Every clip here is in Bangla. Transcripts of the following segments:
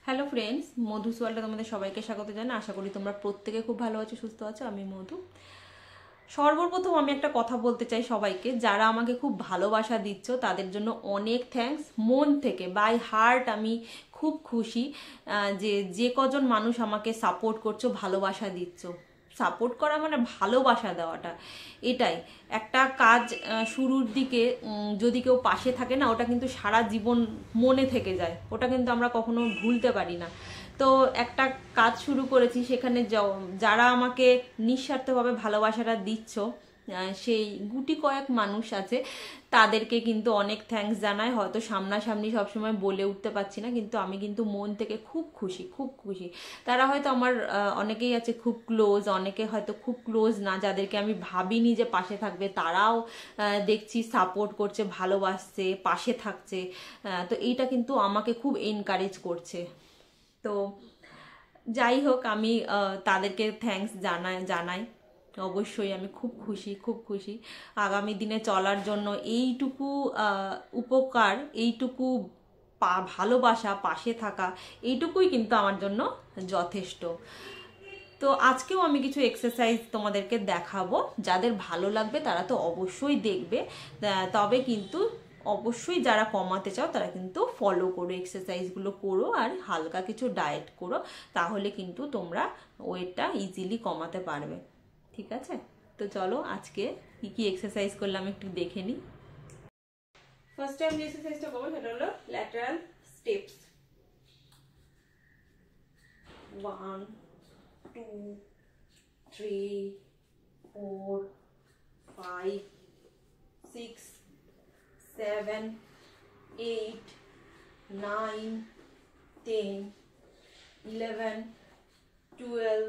হ্যালো ফ্রেন্ডস, মধুস ওয়ার্ল্ডে তোমাদের সবাইকে স্বাগত জানাই। আশা করি তোমরা প্রত্যেকে খুব ভালো আছো, সুস্থ আছো। আমি মধু। সর্বপ্রথম আমি একটা কথা বলতে চাই সবাইকে, যারা আমাকে খুব ভালোবাসা দিচ্ছ তাদের জন্য অনেক থ্যাঙ্কস। মন থেকে বাই হার্ট আমি খুব খুশি যে যে কজন মানুষ আমাকে সাপোর্ট করছো, ভালোবাসা দিচ্ছ। সাপোর্ট করা মানে ভালোবাসা দেওয়াটা, এটাই একটা কাজ। শুরুর দিকে যদি কেউ পাশে থাকে না, ওটা কিন্তু সারা জীবন মনে থেকে যায়, ওটা কিন্তু আমরা কখনো ভুলতে পারি না। তো একটা কাজ শুরু করেছি, সেখানে যারা আমাকে নিঃস্বার্থভাবে ভালোবাসাটা দিচ্ছ, সেই গুটি কয়েক মানুষ আছে, তাদেরকে কিন্তু অনেক থ্যাঙ্কস জানাই। হয়তো সামনাসামনি সবসময় বলে উঠতে পারছি না, কিন্তু আমি কিন্তু মন থেকে খুব খুশি, খুব খুশি। তারা হয়তো আমার অনেকেই আছে খুব ক্লোজ, অনেকে হয়তো খুব ক্লোজ না, যাদেরকে আমি ভাবিনি যে পাশে থাকবে, তারাও দেখছি সাপোর্ট করছে, ভালোবাসছে, পাশে থাকছে। তো এইটা কিন্তু আমাকে খুব এনকারেজ করছে। তো যাই হোক, আমি তাদেরকে থ্যাঙ্কস জানাই। অবশ্যই আমি খুব খুশি, খুব খুশি। আগামী দিনে চলার জন্য এইটুকু উপকার, এইটুকু ভালোবাসা, পাশে থাকা, এইটুকুই কিন্তু আমার জন্য যথেষ্ট। তো আজকেও আমি কিছু এক্সারসাইজ তোমাদেরকে দেখাবো, যাদের ভালো লাগবে তারা তো অবশ্যই দেখবে। তবে কিন্তু অবশ্যই যারা কমাতে চাও তারা কিন্তু ফলো করো, এক্সারসাইজগুলো করো, আর হালকা কিছু ডায়েট করো, তাহলে কিন্তু তোমরা ওয়েটটা ইজিলি কমাতে পারবে। ঠিক আছে? তো চলো আজকে কি কি এক্সারসাইজ করলাম একটু দেখে নিই। ফার্স্ট টাইম যে এক্সারসাইজটা করবো সেটা হলো ল্যাটারাল স্টেপস। 1 2 3 4 5 6 7 8 9 10 11 12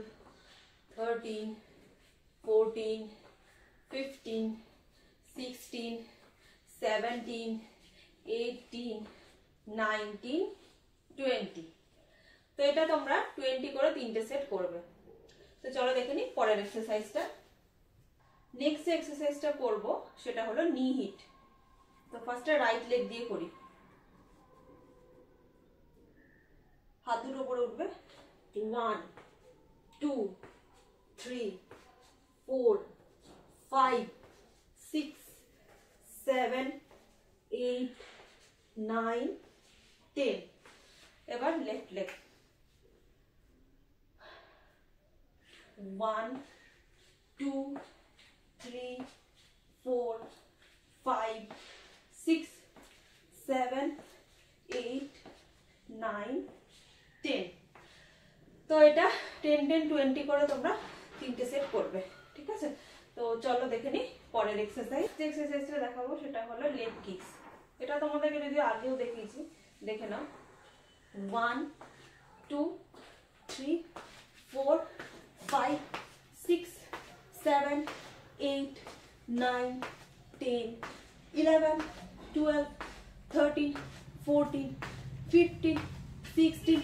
13 14 15 16 17 18 19 20। তো এটা তোমরা 20 করে 3টে সেট করবে। তো চলো দেখে নিই পরের এক্সারসাইজটা। নেক্সট যে এক্সারসাইজটা করব সেটা হলো নি হিট। তো ফার্স্টে রাইট লেগ দিয়ে করি। হাত দুটো উপরে উঠবে। 1 2 3 4 5 6 7 8 9 10। এবার লেফট লেগ। 1 2 3 4 5 6 7 8 9 10। তো এটা 10 10 20 করে তোমরা 3টে সেট করবে। ঠিক আছে? তো চলো দেখে নিই পরের এক্সারসাইজ। যে এক্সারসাইজটা দেখাবো সেটা হলো লেগ কিকস। এটা তোমাদেরকে যদি আগেও দেখিয়েছি, দেখে নাও। 1 2 3 4 5 6 7 8 9 10 11 12 13 14 15 16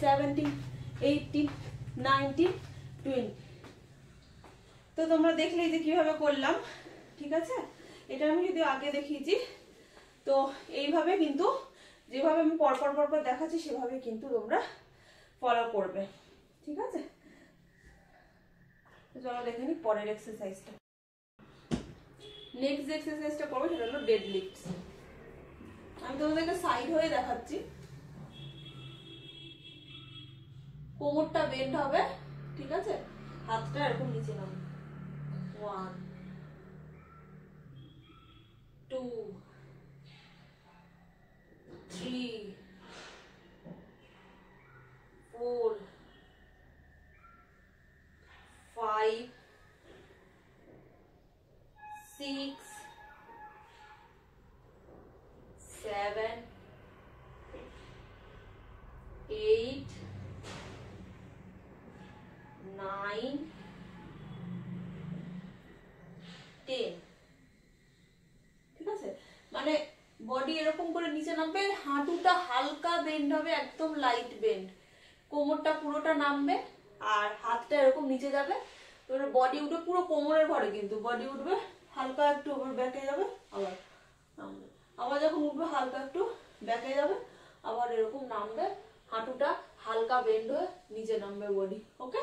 17 18 19 20। তো তোমরা দেখলেই যে কিভাবে করলাম। ঠিক আছে? এটা আমি যদি আগে দেখিয়েছি, তো এইভাবে কিন্তু যেভাবে আমি পরপর পরপর দেখাচ্ছি সেভাবে কিন্তু তোমরা ফলো করবে। ঠিক আছে? তো চলো দেখে নিই পরের এক্সারসাইজটা। নেক্সট যে এক্সারসাইজটা করবো সেটা হলো ডেড লিফটস। আমি তোমাদেরকে সাইড হয়ে দেখাচ্ছি। কোমরটা বেন্ড হবে। ঠিক আছে? হাতটা এরকম নিচে নামবে। 1 2 3 4 5 6 7 8 9 10। ঠিক আছে? মানে বডি এরকম করে নিচে নামবে, হাঁটুটা হালকা বেন্ড হবে, একদম লাইট বেন্ড, কোমরটা পুরোটা নামবে, আর হাতটা এরকম নিচে যাবে। এবার বডি উঠবে পুরো কোমরের ঘরে, কিন্তু বডি উঠবে হালকা একটু ওভার ব্যাকে যাবে, আবার নামবে, আবার যখন উঠবে হালকা একটু ব্যাকে যাবে, আবার এরকম নামবে, হাঁটুটা হালকা বেন্ড হয়ে নিচে নামবে বডি। ওকে,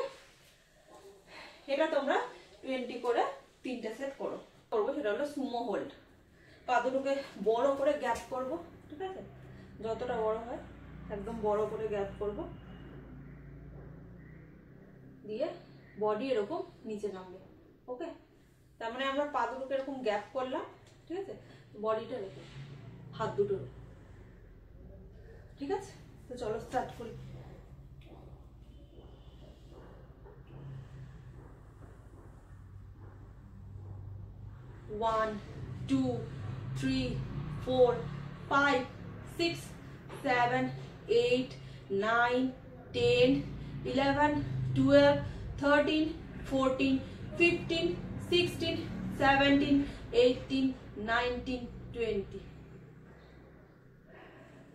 এটা তোমরা 20 করে 3টে সেট করো। সেটা হলো সুমো হোল্ড। পা দুটোকে বড় করে গ্যাপ করব, ঠিক আছে, যতটা বড় হয় একদম বড় করে গ্যাপ করব, দিয়ে বডি এরকম নিচে নামবে। ওকে, তার মানে আমরা পা দুটোকে এরকম গ্যাপ করলাম, ঠিক আছে, বডিটা রেখে হাত দুটো, ঠিক আছে। তো চলো স্টার্ট করি। One, 2, 3, 4, 5, 6, 7, 8, 9, 10, 11, 12, 13, 14, 15, 16, 17, 18, 19, 20।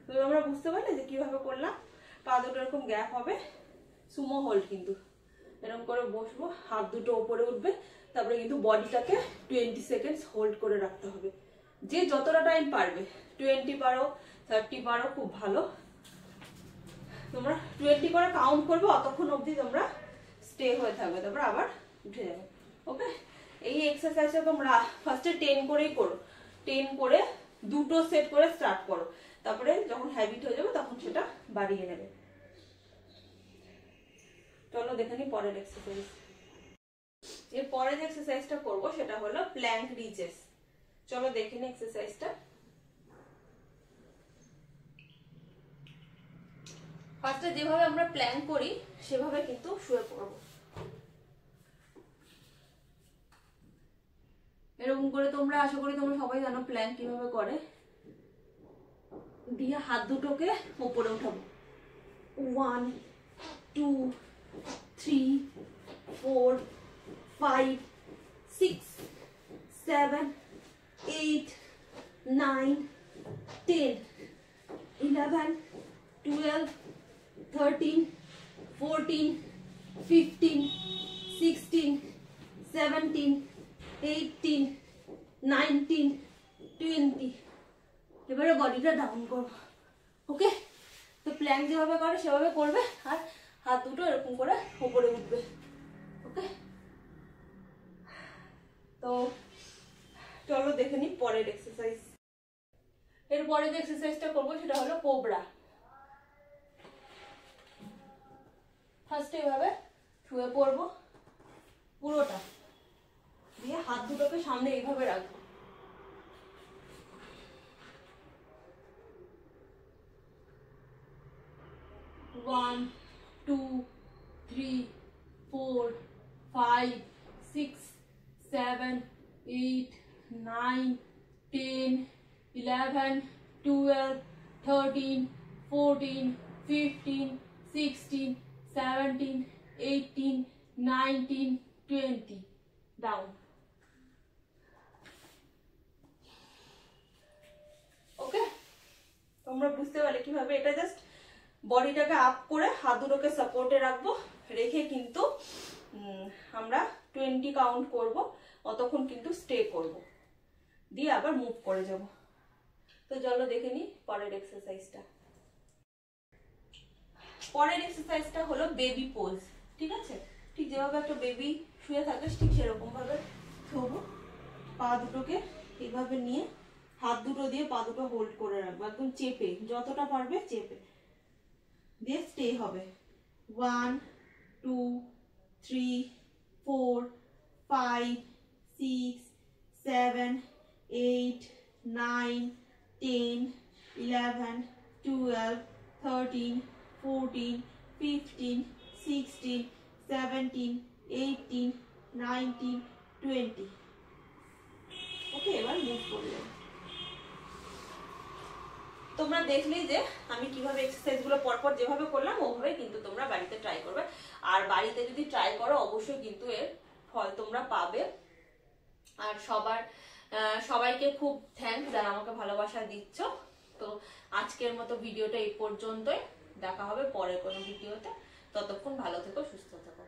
তো আমরা বুঝতে পারলে যে কিভাবে করলাম। পা দুটো এরকম গ্যাপ হবে, সুমো হোল্ড, কিন্তু এরকম করে বসবো, হাত দুটো উপরে উঠবে, তারপরে কিন্তু বডিটাকে 20 সেকেন্ডস হোল্ড করে রাখতে হবে। যে যতটা টাইম পারবে, 20 পারো, 30 পারো, খুব ভালো। তোমরা 20 করে কাউন্ট করবে, অতক্ষণ অবধি তোমরা স্টে হয়ে থাকবে, তারপর আবার উঠে যাবে। ওকে, এই এক্সারসাইজটা তোমরা ফার্স্টে 10 করেই করো। 10 করে 2টো সেট করে স্টার্ট করো, তারপরে যখন হ্যাবিট হয়ে যাবে তখন সেটা বাড়িয়ে নেবে। চলো দেখে নি পরের এক্সারসাইজ। এর পরের এক্সারসাইজটা করব সেটা হলো প্ল্যাঙ্ক রিচেস। চলো দেখে নি এক্সারসাইজটা। ফার্স্টে যেভাবে আমরা প্ল্যাঙ্ক করি সেভাবে কিন্তু শুয়ে পড়ব। এরকম করে তোমরা, আশা করি তোমরা সবাই জানো প্ল্যাঙ্ক কিভাবে করে। দিয়ে হাত দুটোকে উপরে উঠাবো। 1, 2, 3, 4, 5, 6, 7, 8, 9, 10, 11, 12, 13, 14, 15, 16, 17, 18, 19, 20। এবারে বডিটা ডাউন করবো। ওকে, তো প্ল্যাঙ্ক যেভাবে করে সেভাবে করবে, আর হাত দুটো এরকম করে উপরে উঠবে। ওকে, তো চলো দেখে নি পরের এক্সারসাইজ। এর পরের যে এক্সারসাইজটা করবো সেটা হলো কোবরা। ফার্স্টে এভাবে শুয়ে পড়বো পুরোটা, দিয়ে হাত দুটোকে সামনে এইভাবে রাখবো। One, 2, 3, 4, 5, 6, 7, 8, 9, 10, 11, 12, 13, 14, 15, 16, 17, 18, 19, 20. Down. ওকে, তোমরা বুঝতে পারলে কিভাবে। এটা জাস্ট বডিটাকে আপ করে হাত দুটোকে সাপোর্টে রাখবো, রেখে কিন্তু আমরা 20 কাউন্ট করব, অতক্ষণ কিন্তু স্টে করব, দিয়ে আবার মুভ করে যাব। তো চলো দেখে নি পরের এক্সারসাইজটা। পরের এক্সারসাইজটা হলো বেবি পোজ। ঠিক আছে, ঠিক যেভাবে একটা বেবি শুয়ে থাকে ঠিক সেরকম ভাবে শোবো। পা দুটোকে এইভাবে নিয়ে হাত দুটো দিয়ে পা দুটো হোল্ড করে রাখবো, একদম চেপে, যতটা পারবে চেপে দিয়ে স্টে হবে। 1, 2, 3, 4, 5, 6, 7, 8, 9, 10, 11, 12, 13, 14, 15, 16, 17, 18, 19, 20। ওকে, এবার মুভ করে যাবো। তোমরা দেখলেই যে আমি কিভাবে এক্সারসাইজ গুলো পরপর যেভাবে করলাম ওভাবে কিন্তু তোমরা বাড়িতে ট্রাই করবে। আর বাড়িতে যদি ট্রাই করো অবশ্যই কিন্তু এর ফল তোমরা পাবে। আর সবাইকে খুব থ্যাঙ্কস যারা আমাকে ভালোবাসা দিচ্ছ। তো আজকের মতো ভিডিওটা এই পর্যন্তই, দেখা হবে পরের কোনো ভিডিওতে। ততক্ষণ ভালো থেকো, সুস্থ থেকো।